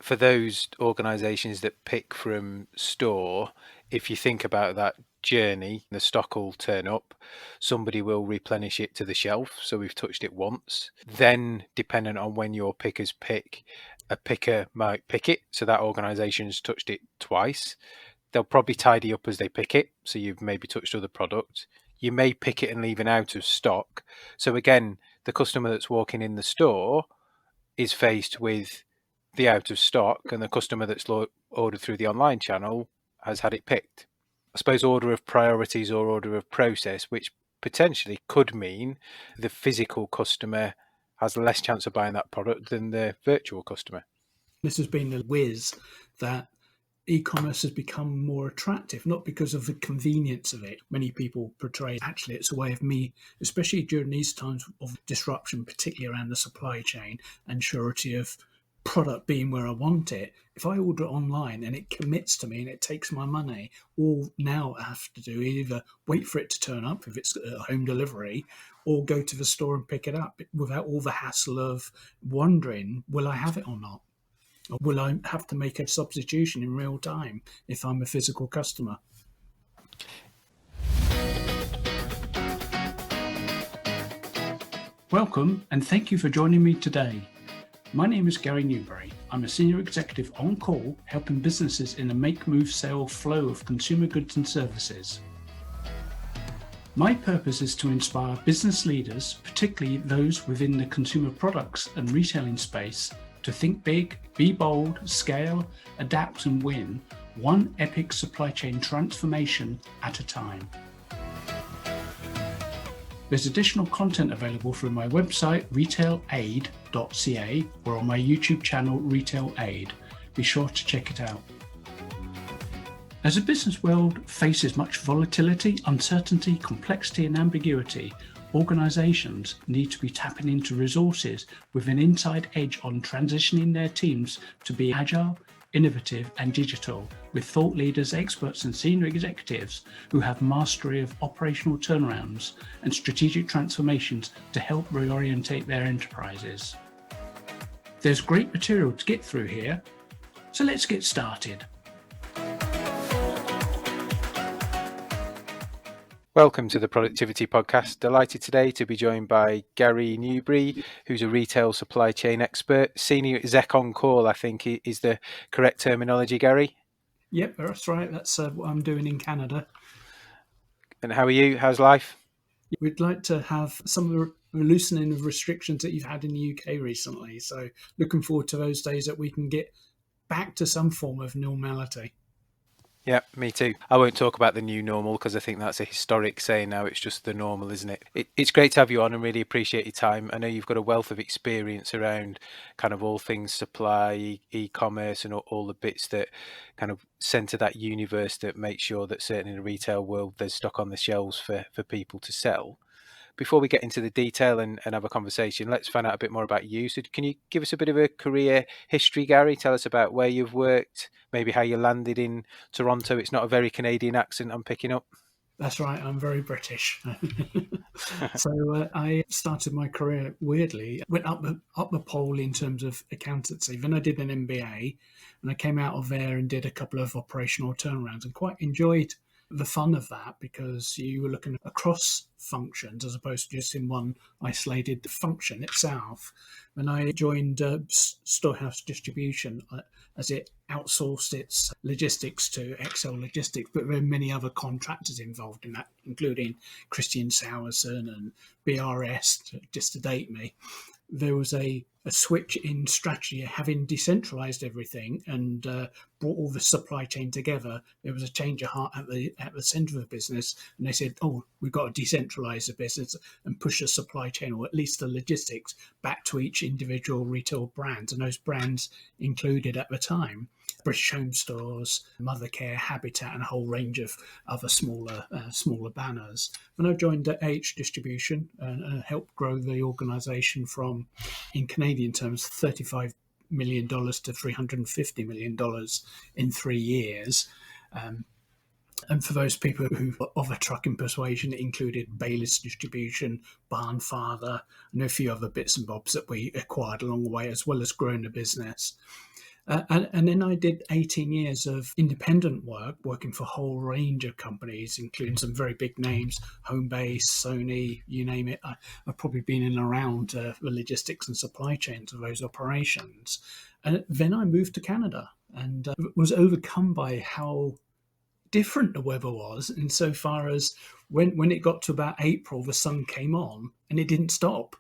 for those organisations that pick from store, if you think about that journey, the stock will turn up, somebody will replenish it to the shelf. So we've touched it once. Then, depending on when your pickers pick, a picker might pick it. So that organisation's touched it twice. They'll probably tidy up as they pick it. So you've maybe touched other product. You may pick it and leave it out of stock. So again, the customer that's walking in the store is faced with the out of stock, and the customer that's ordered through the online channel has had it picked. I suppose order of priorities or order of process, which potentially could mean the physical customer has less chance of buying that product than the virtual customer. This has been the whiz that e-commerce has become more attractive, not because of the convenience of it. Many people portray actually it's a way of me, especially during these times of disruption, particularly around the supply chain and surety of product being where I want it. If I order online and it commits to me and it takes my money, all now I have to do is either wait for it to turn up if it's a home delivery, or go to the store and pick it up without all the hassle of wondering, will I have it or not? Or will I have to make a substitution in real time if I'm a physical customer? Welcome, and thank you for joining me today. My name is Gary Newbury. I'm a senior executive on call, helping businesses in the make, move, sell flow of consumer goods and services. My purpose is to inspire business leaders, particularly those within the consumer products and retailing space, to think big, be bold, scale, adapt and win, one epic supply chain transformation at a time. There's additional content available through my website, RetailAID.ca, or on my YouTube channel, RetailAID. Be sure to check it out. As the business world faces much volatility, uncertainty, complexity and ambiguity, organisations need to be tapping into resources with an inside edge on transitioning their teams to be agile, innovative and digital, with thought leaders, experts and senior executives who have mastery of operational turnarounds and strategic transformations to help reorientate their enterprises. There's great material to get through here, so let's get started. Welcome to the Productivity Podcast. Delighted today to be joined by Gary Newbury, who's a retail supply chain expert. Senior exec on call, I think is the correct terminology, Gary? Yep, that's right. That's what I'm doing in Canada. And how are you? How's life? We'd like to have some of the loosening of restrictions that you've had in the UK recently. So looking forward to those days that we can get back to some form of normality. Yeah, me too. I won't talk about the new normal because I think that's a historic saying now. It's just the normal, isn't it? It's great to have you on and really appreciate your time. I know you've got a wealth of experience around kind of all things supply, e-commerce and all the bits that kind of centre that universe that makes sure that certainly in the retail world there's stock on the shelves for people to sell. Before we get into the detail and have a conversation, let's find out a bit more about you. So can you give us a bit of a career history, Gary? Tell us about where you've worked, maybe how you landed in Toronto. It's not a very Canadian accent I'm picking up. That's right, I'm very British. So I started my career weirdly, went up the pole in terms of accountancy. Then I did an MBA and I came out of there and did a couple of operational turnarounds and quite enjoyed the fun of that because you were looking across functions as opposed to just in one isolated function itself. When I joined Storehouse Distribution as it outsourced its logistics to Excel Logistics, but there were many other contractors involved in that, including Christian Sowerson and BRS, just to date me. There was a switch in strategy, having decentralized everything and brought all the supply chain together. There was a change of heart at the center of the business, and they said, "Oh, we've got to decentralize the business and push the supply chain, or at least the logistics, back to each individual retail brand." And those brands included at the time British Home Stores, Mothercare, Habitat, and a whole range of other smaller banners. When I joined AH Distribution and helped grow the organisation from, in Canadian terms, $35 million to $350 million in 3 years. And for those people who are of a trucking persuasion, it included Bayliss Distribution, Barnfather, and a few other bits and bobs that we acquired along the way, as well as growing the business. And then I did 18 years of independent work, working for a whole range of companies, including some very big names, Homebase, Sony, you name it. I've probably been in and around the logistics and supply chains of those operations. And then I moved to Canada and was overcome by how different the weather was insofar as when it got to about April, the sun came on and it didn't stop.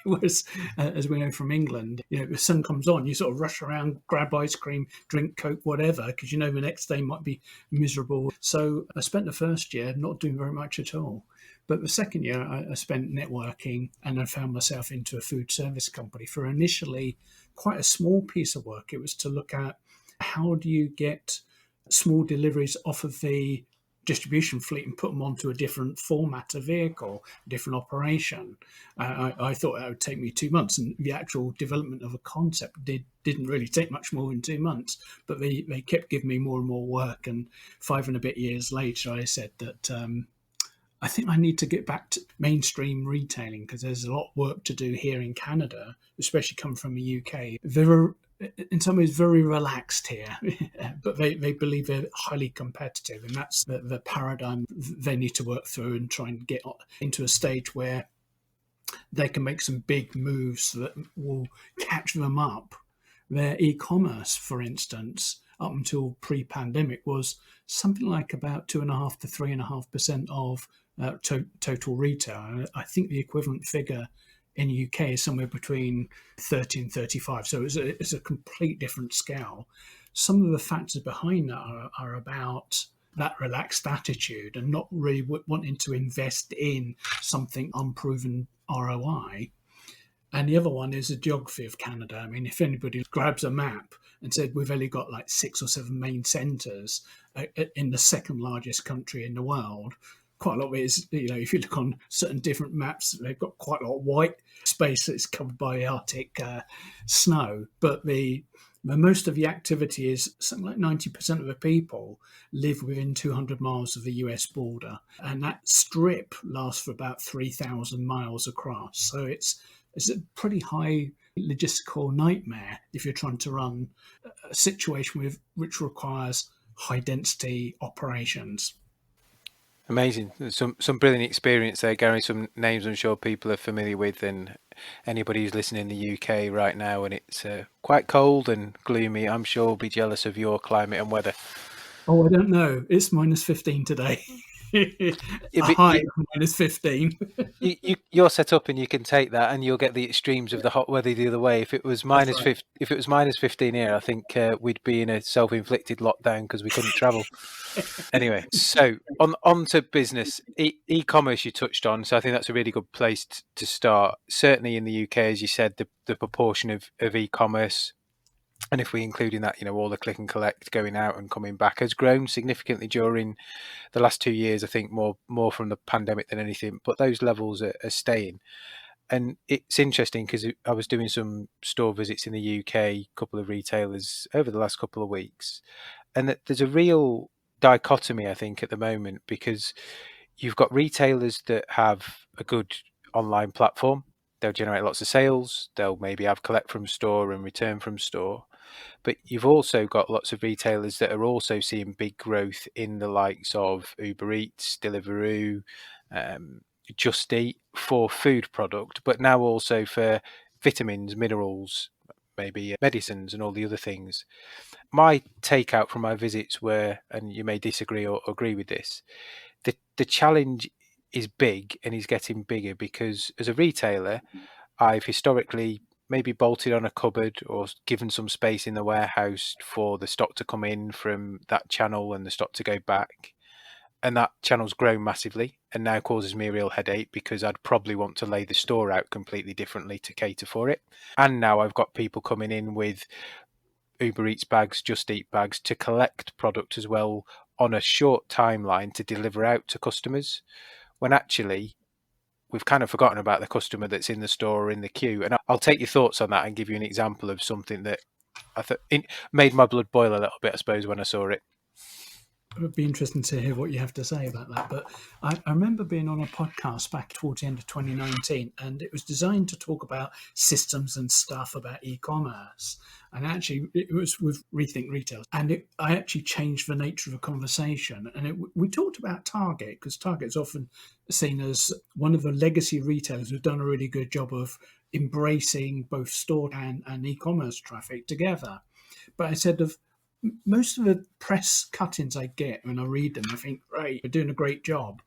Whereas, as we know from England, the sun comes on, you sort of rush around, grab ice cream, drink Coke, whatever, because the next day might be miserable. So I spent the first year not doing very much at all. But the second year, I spent networking and I found myself into a food service company for initially quite a small piece of work. It was to look at how do you get small deliveries off of the distribution fleet and put them onto a different format of vehicle, different operation. I thought that would take me 2 months, and the actual development of a concept didn't really take much more than 2 months. But they kept giving me more and more work, and 5 and a bit years later, I said that I think I need to get back to mainstream retailing because there's a lot of work to do here in Canada, especially coming from the UK. They're in some ways very relaxed here, but they believe they're highly competitive, and that's the paradigm they need to work through and try and get into a stage where they can make some big moves that will catch them up. Their e-commerce, for instance, up until pre-pandemic was something like about 2.5 to 3.5% of total retail. And I think the equivalent figure in the UK is somewhere between 30 and 35. So it's a complete different scale. Some of the factors behind that are about that relaxed attitude and not really wanting to invest in something unproven ROI. And the other one is the geography of Canada. I mean, if anybody grabs a map and said we've only got like 6 or 7 main centres in the second largest country in the world, quite a lot of it is, if you look on certain different maps, they've got quite a lot of white space that's covered by Arctic snow. But most of the activity is something like 90% of the people live within 200 miles of the US border. And that strip lasts for about 3,000 miles across. So it's a pretty high logistical nightmare if you're trying to run a situation which requires high density operations. Amazing. Some brilliant experience there, Gary. Some names I'm sure people are familiar with, and anybody who's listening in the UK right now, and it's quite cold and gloomy, I'm sure will be jealous of your climate and weather. Oh, I don't know. It's minus 15 today. A high of minus 15. You're set up and you can take that, and you'll get the extremes of the hot weather the other way. If it was minus 50, if it was minus 15 here, I think we'd be in a self-inflicted lockdown because we couldn't travel. Anyway, so on to business. E-commerce you touched on, so I think that's a really good place to start. Certainly in the UK, as you said, the proportion of e-commerce, and if we include in that, all the click and collect going out and coming back, has grown significantly during the last 2 years. I think more from the pandemic than anything, but those levels are staying. And it's interesting because I was doing some store visits in the UK, a couple of retailers over the last couple of weeks, and that there's a real dichotomy, I think, at the moment, because you've got retailers that have a good online platform. They'll generate lots of sales. They'll maybe have collect from store and return from store. But you've also got lots of retailers that are also seeing big growth in the likes of Uber Eats, Deliveroo, Just Eat for food product, but now also for vitamins, minerals, maybe medicines and all the other things. My takeout from my visits were, and you may disagree or agree with this, the challenge is big and is getting bigger because as a retailer, I've historically maybe bolted on a cupboard or given some space in the warehouse for the stock to come in from that channel and the stock to go back. And that channel's grown massively and now causes me a real headache because I'd probably want to lay the store out completely differently to cater for it. And now I've got people coming in with Uber Eats bags, Just Eat bags to collect product as well on a short timeline to deliver out to customers, when actually we've kind of forgotten about the customer that's in the store or in the queue. And I'll take your thoughts on that and give you an example of something that I thought made my blood boil a little bit, I suppose, when I saw it. It would be interesting to hear what you have to say about that. But I remember being on a podcast back towards the end of 2019, and it was designed to talk about systems and stuff about e-commerce. And actually, it was with Rethink Retail, and I actually changed the nature of the conversation. And we talked about Target, because Target's often seen as one of the legacy retailers who've done a really good job of embracing both store and e-commerce traffic together. But I said of most of the press cuttings I get when I read them, I think, right, they're doing a great job.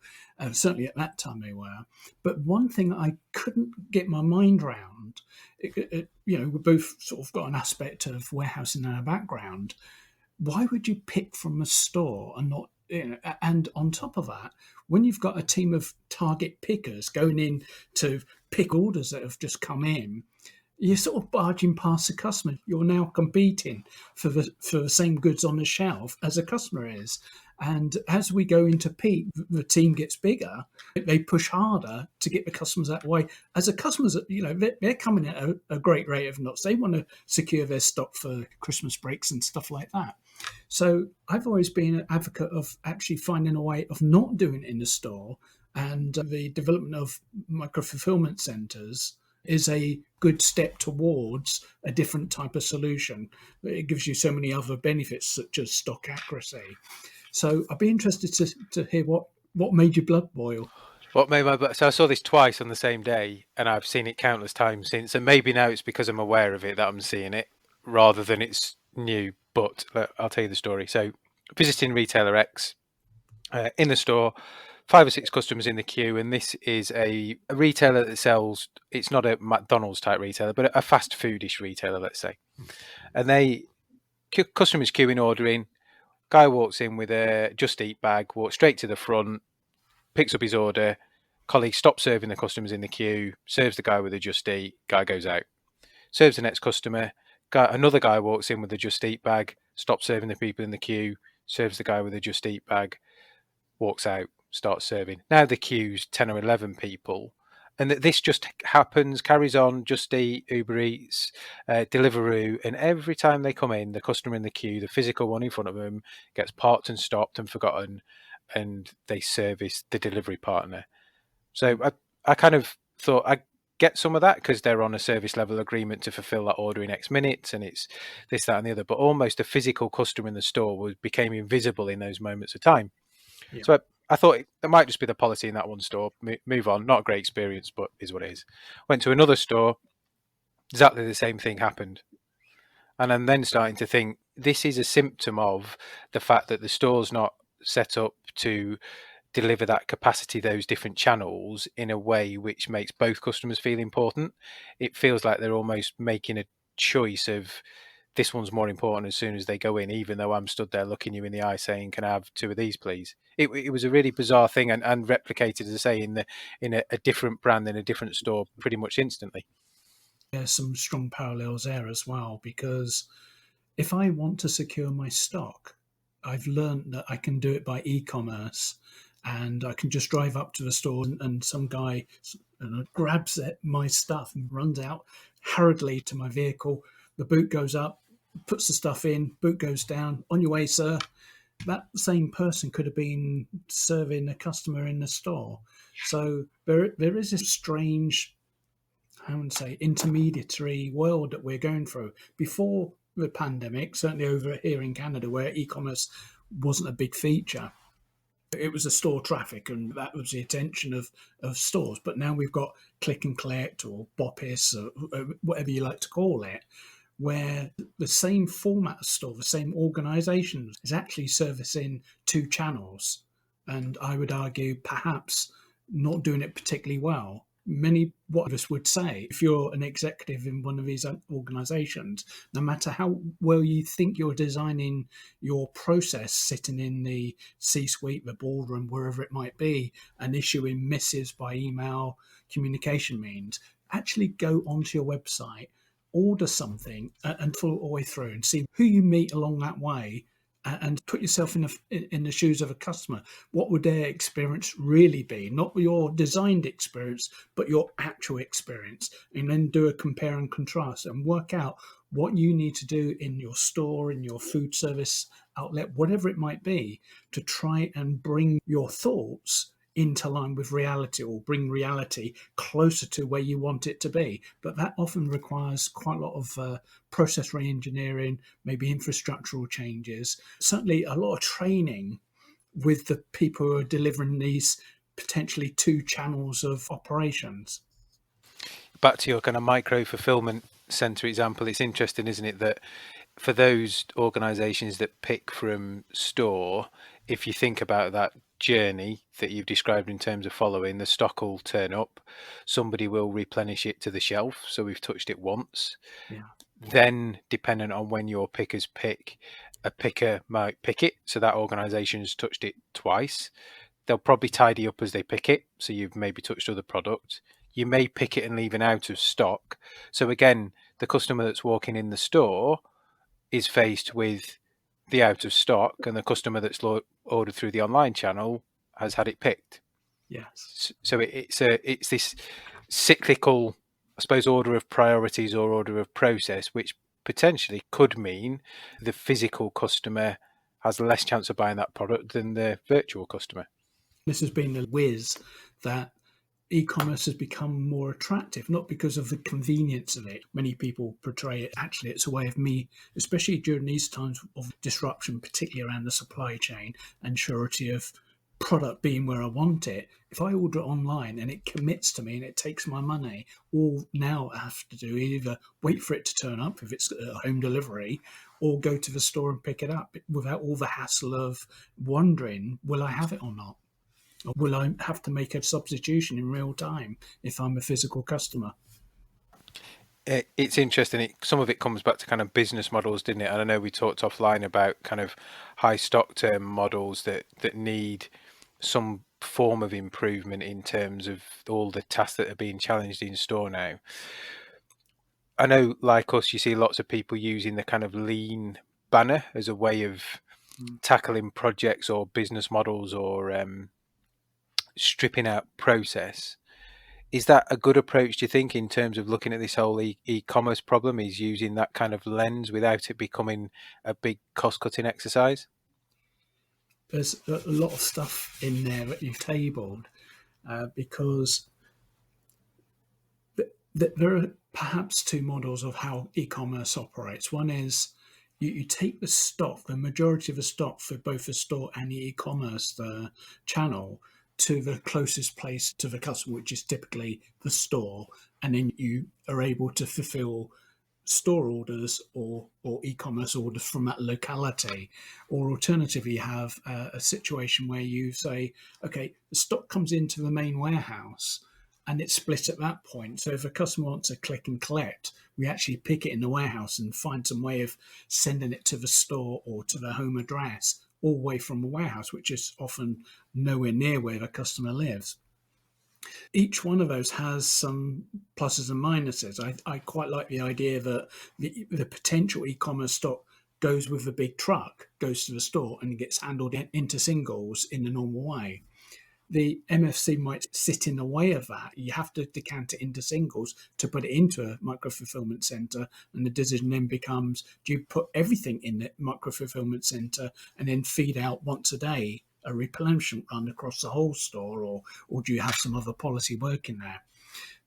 Certainly at that time they were. But one thing I couldn't get my mind around, we both sort of got an aspect of warehousing in our background. Why would you pick from a store and not, and on top of that, when you've got a team of target pickers going in to pick orders that have just come in, you're sort of barging past the customer. You're now competing for the same goods on the shelf as a customer is. And as we go into peak, the team gets bigger. They push harder to get the customers that way. As the customers, they're coming at a great rate of knots. They want to secure their stock for Christmas breaks and stuff like that. So I've always been an advocate of actually finding a way of not doing it in the store. And the development of micro fulfillment centers is a good step towards a different type of solution. It gives you so many other benefits, such as stock accuracy. So I'd be interested to hear what made your blood boil. So I saw this twice on the same day, and I've seen it countless times since. And maybe now it's because I'm aware of it that I'm seeing it, rather than it's new. But look, I'll tell you the story. So visiting retailer X in the store, 5 or 6 customers in the queue, and this is a retailer that sells, it's not a McDonald's type retailer, but a fast foodish retailer, let's say. And customers queuing, ordering, guy walks in with a Just Eat bag, walks straight to the front, picks up his order, colleague stops serving the customers in the queue, serves the guy with a Just Eat, guy goes out. Serves the next customer, another guy walks in with a Just Eat bag, stops serving the people in the queue, serves the guy with a Just Eat bag, walks out, starts serving. Now the queue's 10 or 11 people. And this just happens, carries on, Just Eat, Uber Eats, Deliveroo. And every time they come in, the customer in the queue, the physical one in front of them, gets parked and stopped and forgotten, and they service the delivery partner. So I kind of thought I get some of that because they're on a service level agreement to fulfill that order in X minutes, and it's this, that, and the other. But almost a physical customer in the store became invisible in those moments of time. Yeah. So I thought that might just be the policy in that one store. Move on. Not a great experience, but is what it is. Went to another store. Exactly the same thing happened. And I'm then starting to think this is a symptom of the fact that the store's not set up to deliver that capacity, those different channels in a way which makes both customers feel important. It feels like they're almost making a choice of this one's more important as soon as they go in, even though I'm stood there looking you in the eye saying, can I have 2 of these, please? It was a really bizarre thing and replicated, as I say, in a different brand in a different store pretty much instantly. There's some strong parallels there as well, because if I want to secure my stock, I've learned that I can do it by e-commerce, and I can just drive up to the store and some guy grabs my stuff and runs out hurriedly to my vehicle. The boot goes up, puts the stuff in, boot goes down. On your way, sir. That same person could have been serving a customer in the store. So there is this strange, I would say, intermediary world that we're going through. Before the pandemic, certainly over here in Canada, where e-commerce wasn't a big feature, it was the store traffic, and that was the attention of stores. But now we've got click and collect, or Boppis, or whatever you like to call it, where the same format of store, the same organisation is actually servicing 2 channels. And I would argue perhaps not doing it particularly well. Many what of us would say, if you're an executive in one of these organisations, no matter how well you think you're designing your process, sitting in the C-suite, the boardroom, wherever it might be, and issuing missives by email, communication means, actually go onto your website, order something, and follow all the way through and see who you meet along that way, and put yourself in the shoes of a customer. What would their experience really be? Not your designed experience, but your actual experience. And then do a compare and contrast and work out what you need to do in your store, in your food service outlet, whatever it might be, to try and bring your thoughts into line with reality, or bring reality closer to where you want it to be. But that often requires quite a lot of process re-engineering, maybe infrastructural changes, certainly a lot of training with the people who are delivering these potentially two channels of operations. Back to your kind of micro fulfillment center example, it's interesting, isn't it, that for those organizations that pick from store, if you think about that journey that you've described in terms of following, the stock will turn up, somebody will replenish it to the shelf. So we've touched it once. Yeah. Then, dependent on when your pickers pick, a picker might pick it. So that organization's touched it twice. They'll probably tidy up as they pick it. So you've maybe touched other product. You may pick it and leave it out of stock. So again, the customer that's walking in the store is faced with the out of stock, and the customer that's ordered through the online channel has had it picked. Yes. So it's this cyclical, I suppose, order of priorities or order of process, which potentially could mean the physical customer has less chance of buying that product than the virtual customer. This has been the whiz that e-commerce has become more attractive, not because of the convenience of it. Many people portray it, actually, it's a way of me, especially during these times of disruption, particularly around the supply chain and surety of product being where I want it. If I order it online and it commits to me and it takes my money, all now I have to do is either wait for it to turn up if it's a home delivery, or go to the store and pick it up without all the hassle of wondering, will I have it or not? Or will I have to make a substitution in real time if I'm a physical customer? It's interesting. Some of it comes back to kind of business models, didn't it? And I know we talked offline about kind of high stock term models that need some form of improvement in terms of all the tasks that are being challenged in store now. I know, like us, you see lots of people using the kind of lean banner as a way of tackling projects or business models or stripping out process. Is that a good approach, do you think, in terms of looking at this whole e-commerce problem, is using that kind of lens without it becoming a big cost-cutting exercise? There's a lot of stuff in there that you've tabled because there are perhaps two models of how e-commerce operates. One is you take the stock, the majority of the stock for both the store and the e-commerce channel, to the closest place to the customer, which is typically the store, and then you are able to fulfill store orders or e-commerce orders from that locality. Or alternatively, you have a situation where you say, okay, the stock comes into the main warehouse and it's split at that point. So if a customer wants to click and collect, we actually pick it in the warehouse and find some way of sending it to the store or to the home address, all the way from the warehouse, which is often nowhere near where the customer lives. Each one of those has some pluses and minuses. I quite like the idea that the potential e-commerce stock goes with the big truck, goes to the store and gets handled into singles in the normal way. The MFC might sit in the way of that. You have to decant it into singles to put it into a micro fulfillment center. And the decision then becomes, do you put everything in the micro fulfillment center and then feed out once a day a replenishment run across the whole store, or do you have some other policy working there?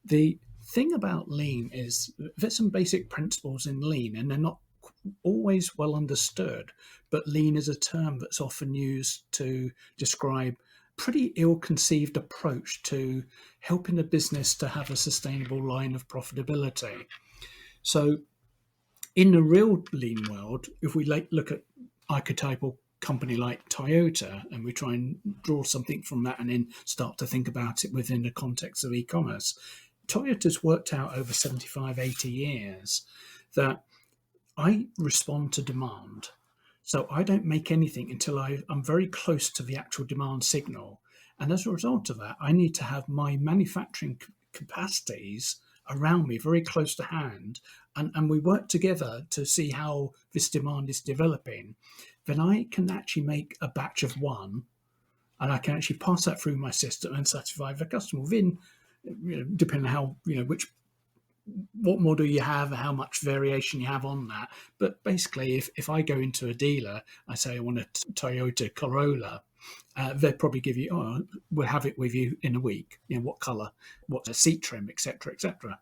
The thing about lean is there's some basic principles in lean, and they're not always well understood, but lean is a term that's often used to describe pretty ill-conceived approach to helping a business to have a sustainable line of profitability. So in the real lean world, if we look at archetypal company like Toyota and we try and draw something from that and then start to think about it within the context of e-commerce, Toyota's worked out over 75, 80 years that I respond to demand. So I don't make anything until I'm very close to the actual demand signal. And as a result of that, I need to have my manufacturing capacities around me, very close to hand, and we work together to see how this demand is developing, then I can actually make a batch of one, and I can actually pass that through my system and satisfy the customer within, depending on how, what model you have, how much variation you have on that. But basically, if I go into a dealer, I say I want a Toyota Corolla, they'll probably give you, oh, we'll have it with you in a week. What color, what seat trim, etc., etc.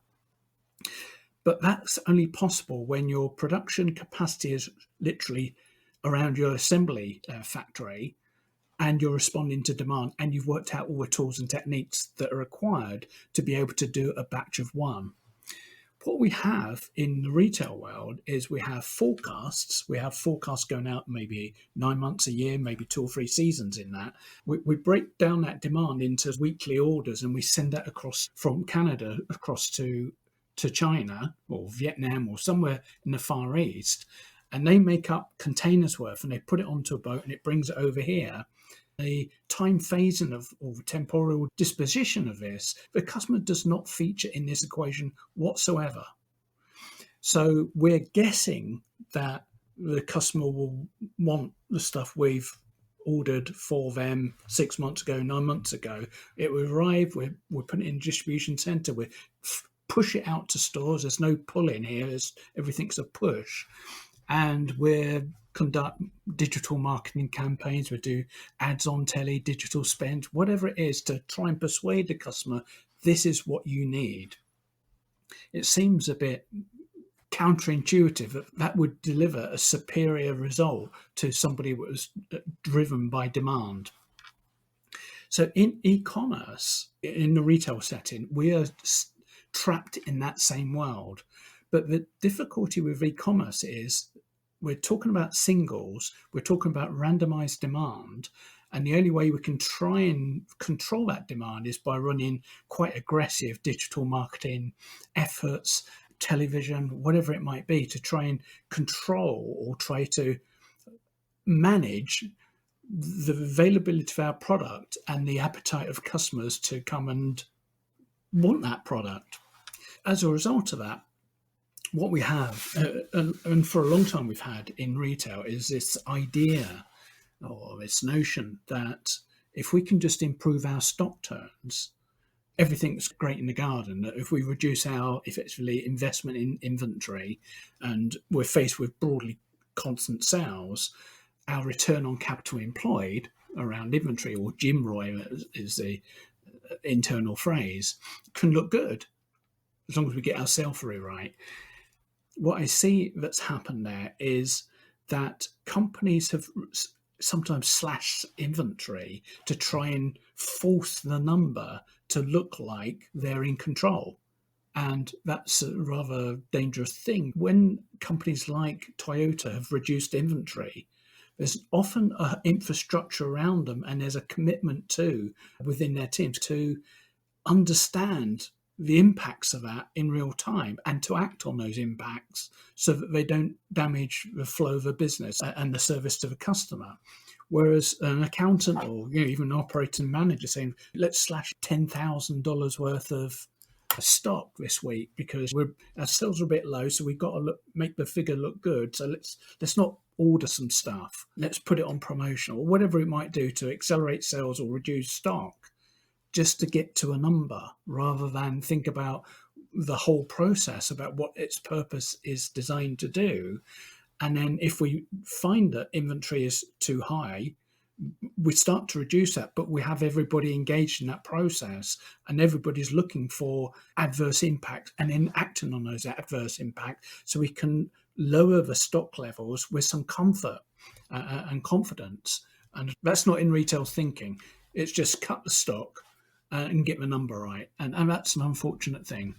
But that's only possible when your production capacity is literally around your assembly factory, and you're responding to demand, and you've worked out all the tools and techniques that are required to be able to do a batch of one. What we have in the retail world is we have forecasts. We have forecasts going out maybe 9 months, a year, maybe 2 or 3 seasons in that. We break down that demand into weekly orders, and we send that across from Canada across to China or Vietnam or somewhere in the Far East. And they make up containers worth, and they put it onto a boat, and it brings it over here. The time phasing of, or the temporal disposition of this, the customer does not feature in this equation whatsoever. So we're guessing that the customer will want the stuff we've ordered for them 6 months ago, 9 months ago. It will arrive, we're putting it in a distribution center, we push it out to stores. There's no pull in here, everything's a push. And we're conduct digital marketing campaigns, we do ads on telly, digital spend, whatever it is, to try and persuade the customer this is what you need. It seems a bit counterintuitive that would deliver a superior result to somebody who was driven by demand. So in e-commerce, in the retail setting, we are trapped in that same world. But the difficulty with e-commerce is we're talking about singles, we're talking about randomized demand, and the only way we can try and control that demand is by running quite aggressive digital marketing efforts, television, whatever it might be, to try and control or try to manage the availability of our product and the appetite of customers to come and want that product. As a result of that, what we have, and for a long time we've had in retail, is this idea or this notion that if we can just improve our stock turns, everything's great in the garden. That if we reduce our effectively investment in inventory and we're faced with broadly constant sales, our return on capital employed around inventory, or GMROI is the internal phrase, can look good as long as we get our sell-through right. What I see that's happened there is that companies have sometimes slashed inventory to try and force the number to look like they're in control. And that's a rather dangerous thing. When companies like Toyota have reduced inventory, there's often an infrastructure around them, and there's a commitment to within their teams to understand the impacts of that in real time and to act on those impacts so that they don't damage the flow of the business and the service to the customer. Whereas an accountant or even an operating manager saying, let's slash $10,000 worth of stock this week because our sales are a bit low, so we've got to make the figure look good. So let's not order some stuff. Let's put it on promotion or whatever it might do to accelerate sales or reduce stock, just to get to a number, rather than think about the whole process, about what its purpose is designed to do. And then if we find that inventory is too high, we start to reduce that, but we have everybody engaged in that process and everybody's looking for adverse impact and then acting on those adverse impacts so we can lower the stock levels with some comfort and confidence. And that's not in retail thinking. It's just cut the stock and get the number right. And that's an unfortunate thing.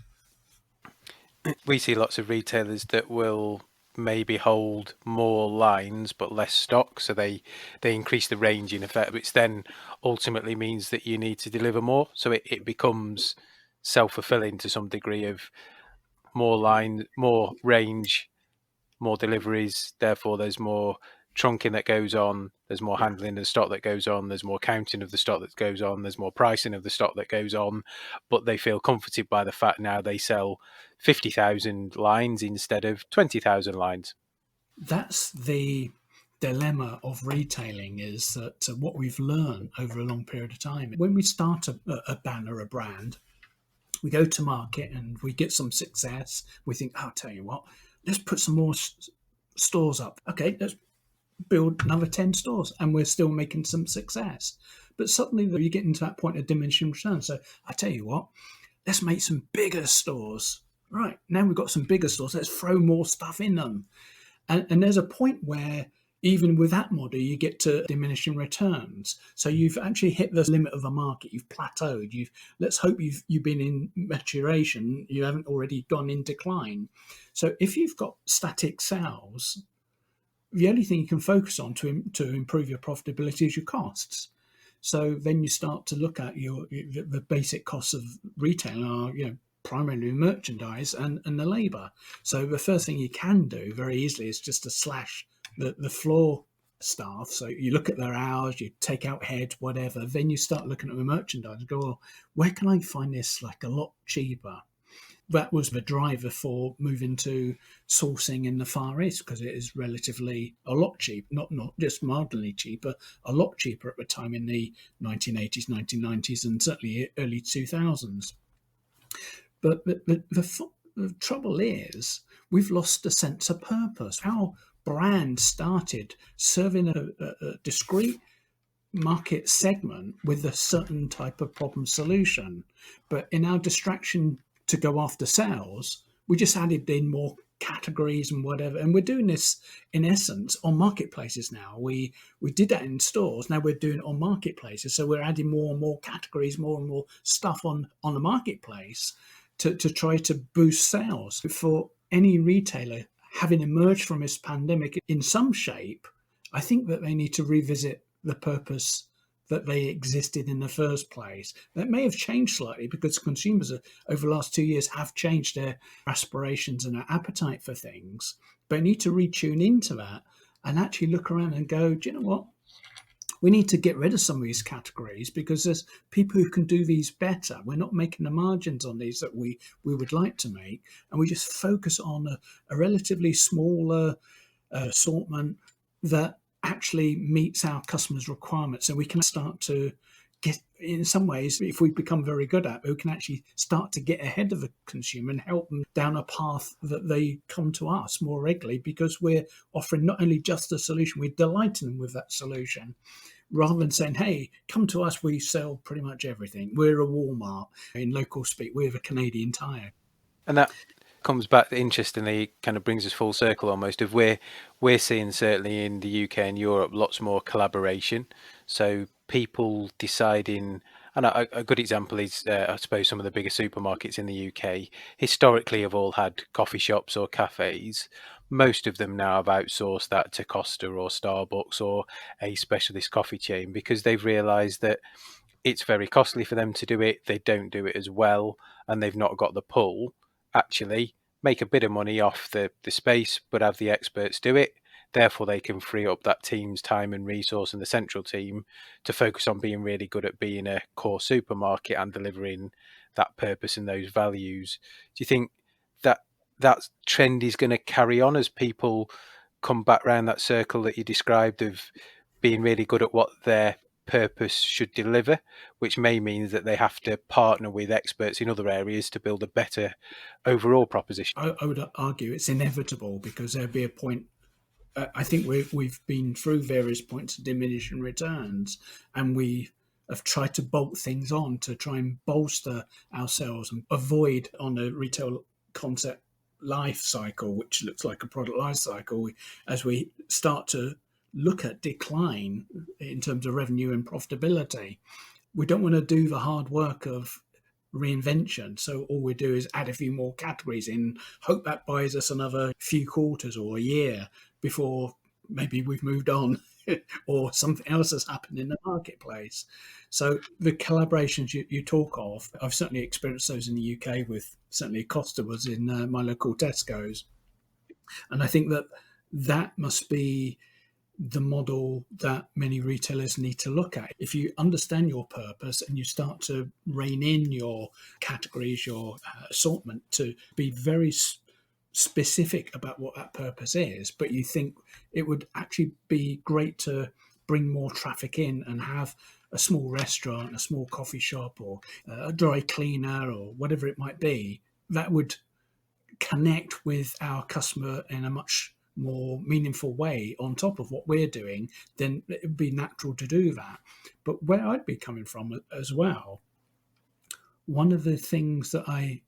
We see lots of retailers that will maybe hold more lines but less stock, so they increase the range in effect, which then ultimately means that you need to deliver more. So it becomes self-fulfilling to some degree of more line, more range, more deliveries, therefore there's more trunking that goes on, there's more Yeah. handling of the stock that goes on, there's more counting of the stock that goes on, there's more pricing of the stock that goes on, but they feel comforted by the fact now they sell 50,000 lines instead of 20,000 lines. That's the dilemma of retailing, is that what we've learned over a long period of time, when we start a banner, a brand, we go to market and we get some success. We think, oh, I'll tell you what, let's put some more stores up. Okay, let's build another 10 stores, and we're still making some success. But suddenly you get into that point of diminishing returns. So I tell you what, let's make some bigger stores. Right, now we've got some bigger stores, let's throw more stuff in them. And there's a point where even with that model, you get to diminishing returns. So you've actually hit the limit of the market. You've plateaued. Let's hope you've been in maturation. You haven't already gone in decline. So if you've got static sales, the only thing you can focus on to improve your profitability is your costs. So then you start to look at the basic costs of retail are, primarily merchandise and the labour. So the first thing you can do very easily is just to slash the floor staff. So you look at their hours, you take out heads, whatever. Then you start looking at the merchandise and go, well, where can I find this like a lot cheaper? That was the driver for moving to sourcing in the Far East, because it is relatively a lot cheap, not just marginally cheaper, a lot cheaper at the time in the 1980s, 1990s, and certainly early 2000s. But the trouble is, we've lost a sense of purpose. Our brand started serving a discrete market segment with a certain type of problem solution. But in our distraction to go after sales, we just added in more categories and whatever. And we're doing this in essence on marketplaces now. We did that in stores. Now we're doing it on marketplaces. So we're adding more and more categories, more and more stuff on the marketplace to try to boost sales. For any retailer having emerged from this pandemic in some shape, I think that they need to revisit the purpose that they existed in the first place. That may have changed slightly because consumers over the last 2 years have changed their aspirations and their appetite for things, but they need to retune into that and actually look around and go, do you know what? We need to get rid of some of these categories because there's people who can do these better. We're not making the margins on these that we would like to make, and we just focus on a relatively smaller assortment that actually meets our customers' requirements. And we can start to get, in some ways, if we become very good at it, we can actually start to get ahead of the consumer and help them down a path that they come to us more regularly, because we're offering not only just a solution, we're delighting them with that solution. Rather than saying, hey, come to us, we sell pretty much everything. We're a Walmart. In local speak, we're a Canadian Tire. And that comes back, interestingly, kind of brings us full circle almost, of we're seeing certainly in the UK and Europe lots more collaboration. So people deciding, and a good example is I suppose some of the bigger supermarkets in the UK historically have all had coffee shops or cafes. Most of them now have outsourced that to Costa or Starbucks or a specialist coffee chain, because they've realised that it's very costly for them to do it. They don't do it as well, and they've not got the pull. Actually, make a bit of money off the space, but have the experts do it. Therefore, they can free up that team's time and resource and the central team to focus on being really good at being a core supermarket and delivering that purpose and those values. Do you think that that trend is going to carry on as people come back around that circle that you described of being really good at what their purpose should deliver, which may mean that they have to partner with experts in other areas to build a better overall proposition? I would argue it's inevitable, because there'll be a point. I think we've been through various points of diminishing returns, and we have tried to bolt things on to try and bolster ourselves and avoid, on a retail concept life cycle, which looks like a product life cycle, as we start to look at decline in terms of revenue and profitability. We don't want to do the hard work of reinvention. So all we do is add a few more categories in, hope that buys us another few quarters or a year before maybe we've moved on or something else has happened in the marketplace. So the collaborations you talk of, I've certainly experienced those in the UK with, certainly Costa was in my local Tesco's. And I think that must be the model that many retailers need to look at. If you understand your purpose and you start to rein in your categories, your assortment to be very specific about what that purpose is, but you think it would actually be great to bring more traffic in and have a small restaurant, a small coffee shop, or a dry cleaner, or whatever it might be, that would connect with our customer in a much more meaningful way on top of what we're doing, then it would be natural to do that. But where I'd be coming from as well, one of the things that I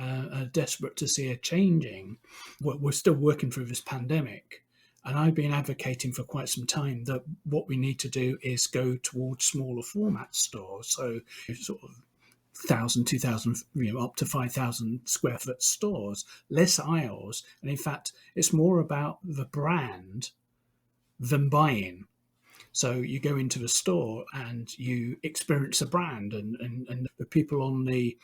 are desperate to see a changing, we're still working through this pandemic, and I've been advocating for quite some time that what we need to do is go towards smaller format stores. So sort of 1,000, 2,000, up to 5,000 square foot stores, less aisles. And in fact, it's more about the brand than buying. So you go into a store and you experience a brand, and the people on the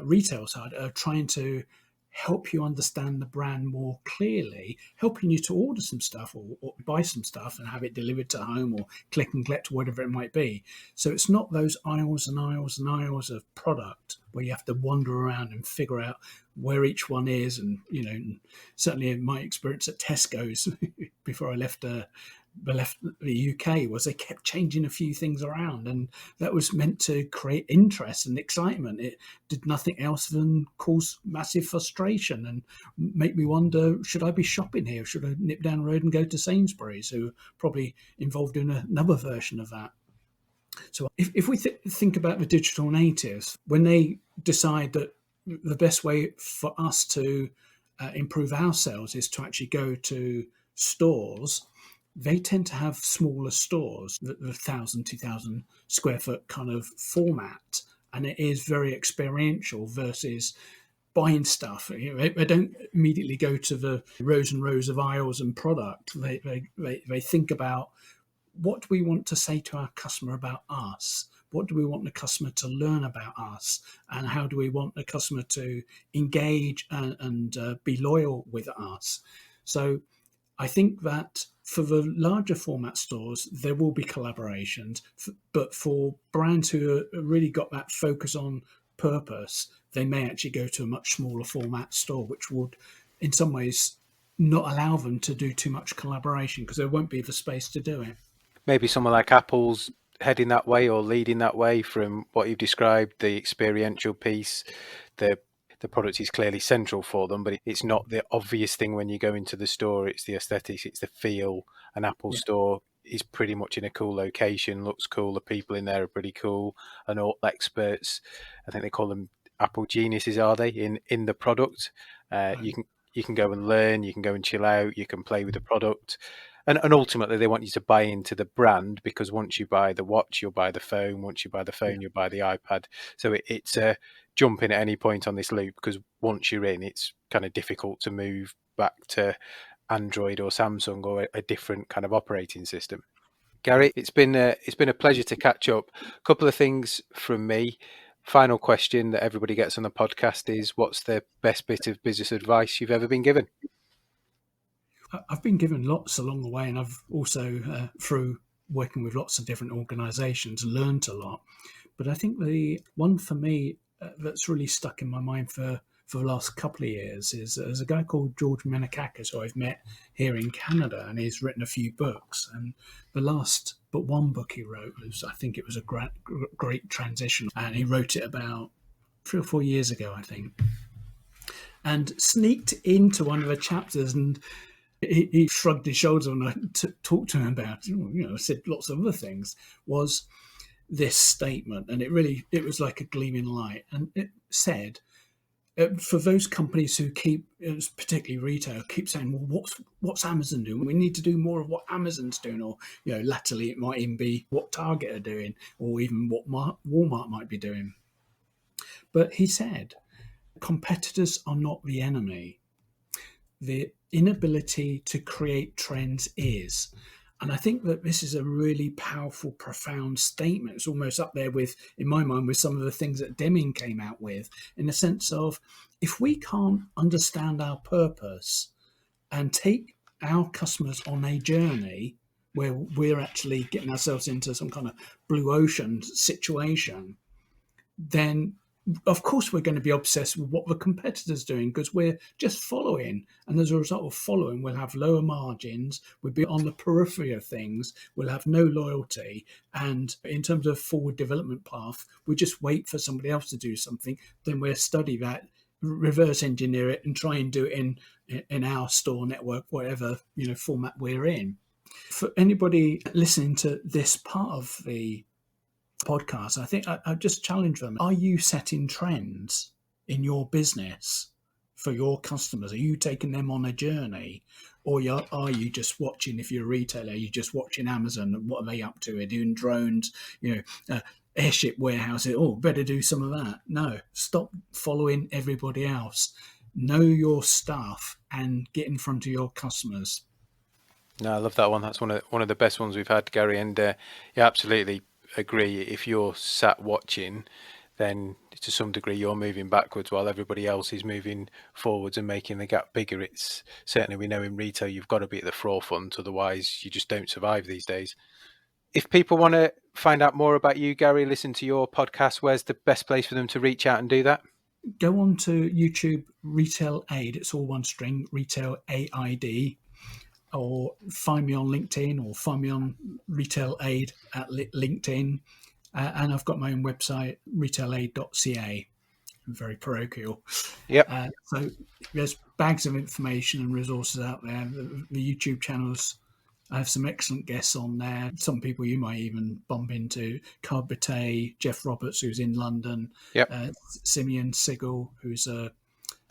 retail side are trying to help you understand the brand more clearly, helping you to order some stuff or buy some stuff and have it delivered to home or click and collect or whatever it might be. So it's not those aisles and aisles and aisles of product where you have to wander around and figure out where each one is. And, certainly in my experience at Tesco's before I left the UK was they kept changing a few things around, and that was meant to create interest and excitement. It did nothing else than cause massive frustration and make me wonder, should I be shopping here? Should I nip down the road and go to Sainsbury's, who are probably involved in another version of that? So if we think about the digital natives, when they decide that the best way for us to improve our sales is to actually go to stores, they tend to have smaller stores, the 1,000, 2,000 square foot kind of format, and it is very experiential versus buying stuff. They don't immediately go to the rows and rows of aisles and product. They think about, what do we want to say to our customer about us? What do we want the customer to learn about us? And how do we want the customer to engage and be loyal with us? So I think that for the larger format stores, there will be collaborations, but for brands who have really got that focus on purpose, they may actually go to a much smaller format store, which would, in some ways, not allow them to do too much collaboration because there won't be the space to do it. Maybe someone like Apple's heading that way or leading that way from what you've described, the experiential piece. The product is clearly central for them, but it's not the obvious thing when you go into the store. It's the aesthetics, it's the feel. An Apple store is pretty much in a cool location, looks cool, the people in there are pretty cool, and all experts, I think they call them Apple geniuses, are they, in the product. You can go and learn, you can go and chill out, you can play with the product. And ultimately, they want you to buy into the brand, because once you buy the watch, you'll buy the phone. Once you buy the phone, you'll buy the iPad. So it's a jump in at any point on this loop, because once you're in, it's kind of difficult to move back to Android or Samsung or a different kind of operating system. Gary, it's been a pleasure to catch up. A couple of things from me. Final question that everybody gets on the podcast is, what's the best bit of business advice you've ever been given? I've been given lots along the way, and I've also, through working with lots of different organisations, learned a lot. But I think the one for me that's really stuck in my mind for the last couple of years is there's a guy called George Menakakis, who I've met here in Canada, and he's written a few books. And the last but one book he wrote was, I think it was a great transition, and he wrote it about 3 or 4 years ago, I think, and sneaked into one of the chapters, and he shrugged his shoulders when I talked to him about, said lots of other things, was this statement. And it was like a gleaming light. And it said, for those companies who keep, particularly retail, keep saying, well, what's Amazon doing? We need to do more of what Amazon's doing. Or, latterly it might even be what Target are doing, or even what Walmart might be doing. But he said, competitors are not the enemy. The inability to create trends is. And I think that this is a really powerful, profound statement. It's almost up there with, in my mind, with some of the things that Deming came out with, in the sense of, if we can't understand our purpose and take our customers on a journey, where we're actually getting ourselves into some kind of blue ocean situation, then of course we're going to be obsessed with what the competitor's doing because we're just following. And as a result of following, we'll have lower margins, we'll be on the periphery of things, we'll have no loyalty. And in terms of forward development path, we just wait for somebody else to do something, then we'll study that, reverse engineer it, and try and do it in our store network, whatever format we're in. For anybody listening to this part of the podcast, I think I just challenge them. Are you setting trends in your business for your customers? Are you taking them on a journey? Or are you just watching, if you're a retailer, you're just watching Amazon and what are they up to? They're doing drones, airship warehouses. Oh, better do some of that. No, stop following everybody else. Know your stuff and get in front of your customers. No, I love that one. That's one of the best ones we've had, Gary. And yeah, absolutely agree. If you're sat watching, then to some degree you're moving backwards while everybody else is moving forwards and making the gap bigger. It's certainly, we know in retail you've got to be at the forefront, otherwise you just don't survive these days. If people want to find out more about you, Gary, listen to your podcast, where's the best place for them to reach out and do that? Go on to YouTube, RetailAID. It's all one string, RetailAID. Or find me on LinkedIn, or find me on RetailAID at LinkedIn. And I've got my own website, retailaid.ca. Very parochial. Yep. So there's bags of information and resources out there. The YouTube channels, I have some excellent guests on there. Some people you might even bump into. Carl Bate, Jeff Roberts, who's in London. Yep. Simeon Sigel, who's a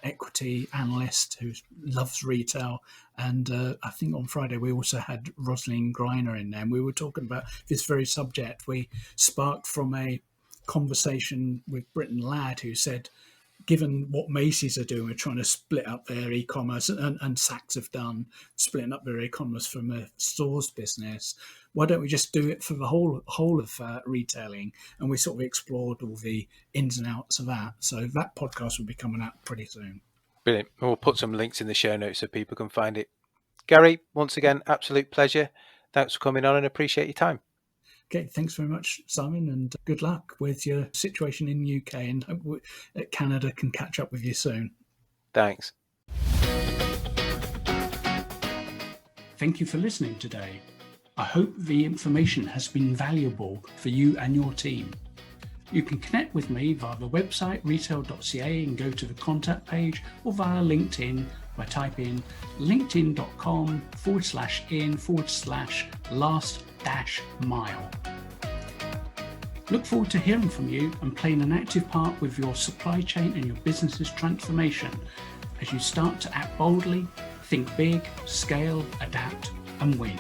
equity analyst who loves retail. And I think on Friday we also had Rosalind Greiner in there, and we were talking about this very subject. We sparked from a conversation with Britton Ladd, who said, given what Macy's are doing, we're trying to split up their e-commerce, and Saks have done, splitting up their e-commerce from a stores business. Why don't we just do it for the whole of retailing? And we sort of explored all the ins and outs of that. So that podcast will be coming out pretty soon. Brilliant. We'll put some links in the show notes so people can find it. Gary, once again, absolute pleasure. Thanks for coming on and appreciate your time. Okay, thanks very much, Simon, and good luck with your situation in the UK, and hope Canada can catch up with you soon. Thanks. Thank you for listening today. I hope the information has been valuable for you and your team. You can connect with me via the website retail.ca and go to the contact page, or via LinkedIn by typing linkedin.com/in/last-mile. Look forward to hearing from you and playing an active part with your supply chain and your business's transformation as you start to act boldly, think big, scale, adapt, and win.